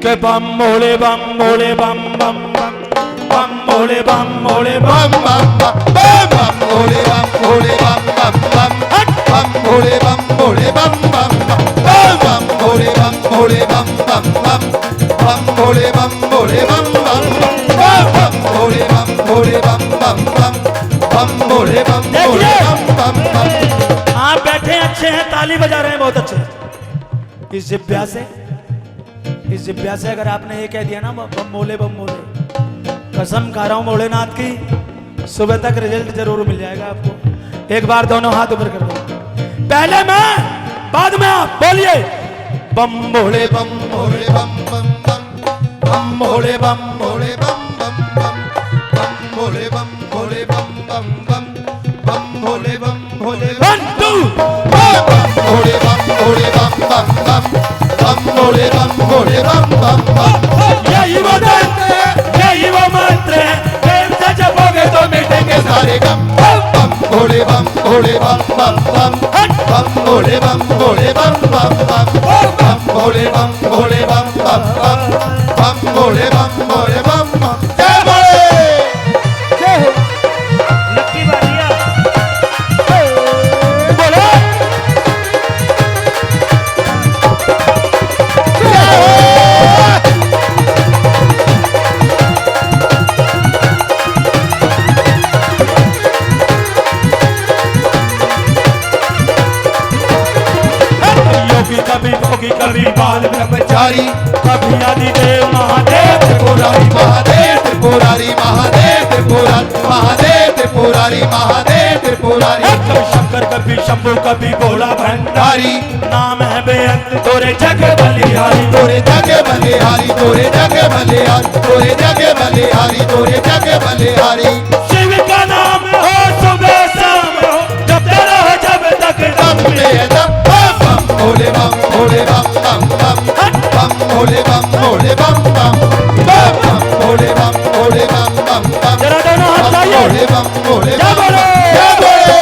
के बम भोले बम भोले बम बम बम बम भोले बम भोले बम बम बम बम भोले बम भोले बम बम बम बम भोले बम भोले बम बम बम भोले बम भोले बम बम बम बम भोले बम भोले बम बम बम भोले बम भोले बम बम बम बम भोले बम भोले बम बम बम। आप बैठे अच्छे हैं, ताली बजा रहे हैं बहुत अच्छे। इस जिब्या से अगर आपने ये कह दिया ना बम बोले, कसम खा रहा हूं भोलेनाथ की, सुबह तक रिजल्ट जरूर मिल जाएगा आपको। एक बार दोनों हाथ ऊपर कर दो, पहले मैं बाद में आप बोलिए बम भोले बम भोले बम बम बम बम भोले बम भोले बम बम बम बम भोले बम भोले बम बम बम बम भोले बम भोले वन टू बम भोले बम भोले बम बम बम बम भोले बम भोले बम बम बम। यही वो मंत्र है, प्रेम से जपोगे तो मिटेंगे सारे गम बम बम भोले बम भोले बम बम बम बम भोले बम भोले बम बम बम बम भोले बम भोले बम बम बम बम भोले बम भोले बम बम। जय भोले जय हो लक्की बारिया बोलो कभी कभी बाल ब्रह्मचारी कभी आदिदेव महादेव त्रिपुरारी महादेव त्रिपुरारी महादेव त्रिपुरारी महादेव त्रिपुरारी महादेव त्रिपुरारी कभी शंकर कभी शंभू कभी भोला भंडारी, हरि नाम है बेअंत तोरे जग बलिहारी। तोरे जगे बलिहारी तोरे जगे बलिहारी तोरे जगे बलिहारी तोरे जगे बलिहारी। शिव का नाम हो सुबह शाम हो, जपते रहो जब तक दम दम में ले। दम बम बम भोले बम भोले बम बम बम बम भोले बम भोले बम बम बम बम भोले बम भोले बम बम बम जरा दोनों हाथ बम लाइए। भोले बम भोले जय बम बोलो। जय बोले।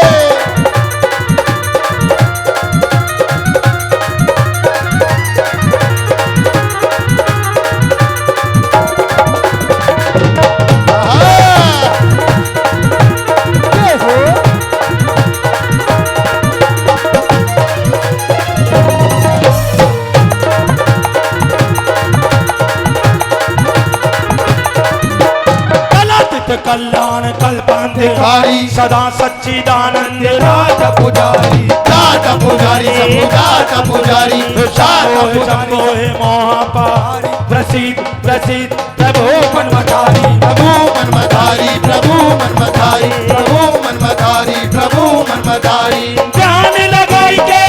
कल्याण कल्पांधिकारी सदा सच्चिदानंद राज पुजारी राजा पुजारी शंभु राजा पुजारी राजा पुजारी महापारी प्रसिद्ध प्रसिद्ध प्रभु मनमतारी प्रभु मनमतारी प्रभु मनमतारी प्रभु मनमतारी प्रभु मनमतारी। ध्यान लगाई के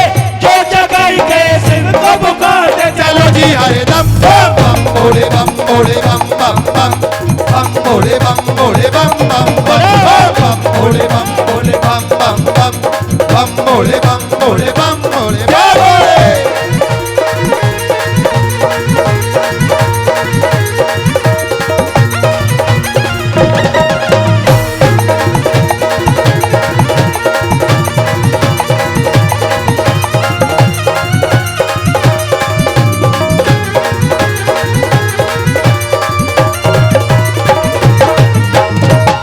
जो जगाई के शिव को पुकारते चलो जी हरे दम बम बम भोले बम भोले बम बम बम बम भोले बम भोले बम बम बम बम भोले बम भोले बम बम बम बम भोले बम भोले बम भोले बम भोले।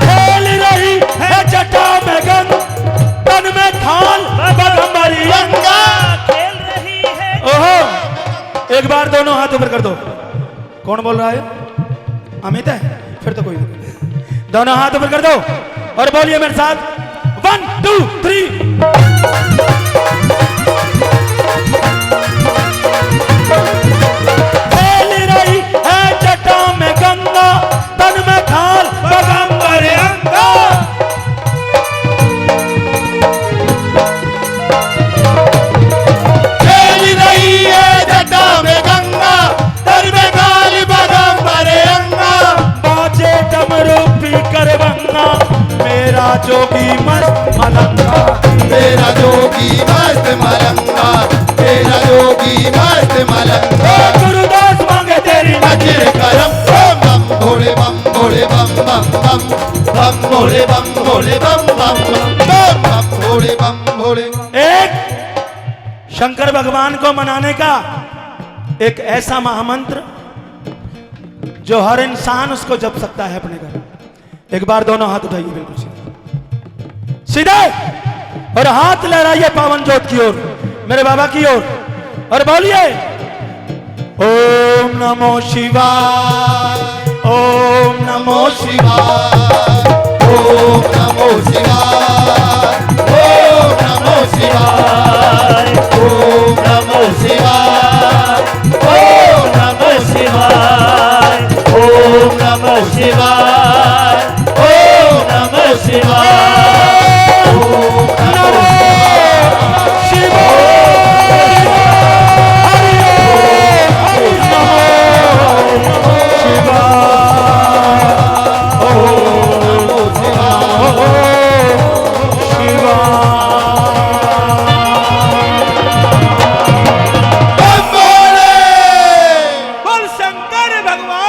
खेल रही है जटा में गंग, तन में खाल बगंबरी गंगा खेल रही है। ओहो, एक बार दोनों हाथ ऊपर कर दो। कौन बोल रहा है? अमित है? फिर तो कोई नहीं। दोनों हाथ ऊपर कर दो और बोलिए मेरे साथ 1 2 3। खेल रही है जटा में गंगा, तन में खाल बगंबर अंगा। खेल रही है जटा में गंगा तर में काली बगंबर अंगा। बाजे डमरू पी कर बंगा, मेरा जोगी मस्त मलंगा। मेरा जोगी मस्त मलंगा मेरा जोगी मस्त मलंगा। गुरुदास मांगे तेरी वज्र करम बम बम भोले बम भोले बम बम बम बम भोले बम भोले बम बम बम बम भोले बम भोले। एक शंकर भगवान को मनाने का एक ऐसा महामंत्र जो हर इंसान उसको जप सकता है अपने घर। एक बार दोनों हाथ उठाइए बिल्कुल सीधे और हाथ लहराइए पावन ज्योत की ओर, मेरे बाबा की ओर, और बोलिए ओम नमो शिवाय, ओम नमो शिवाय, ओम नमो शिवाय, ओम नमो शिवाय, ओम नमो शिवाय, ओम नमो शिवाय, ओम नमो शिवाय, ओम नमो शिवाय, ओम नमो बोल शंकर भगवान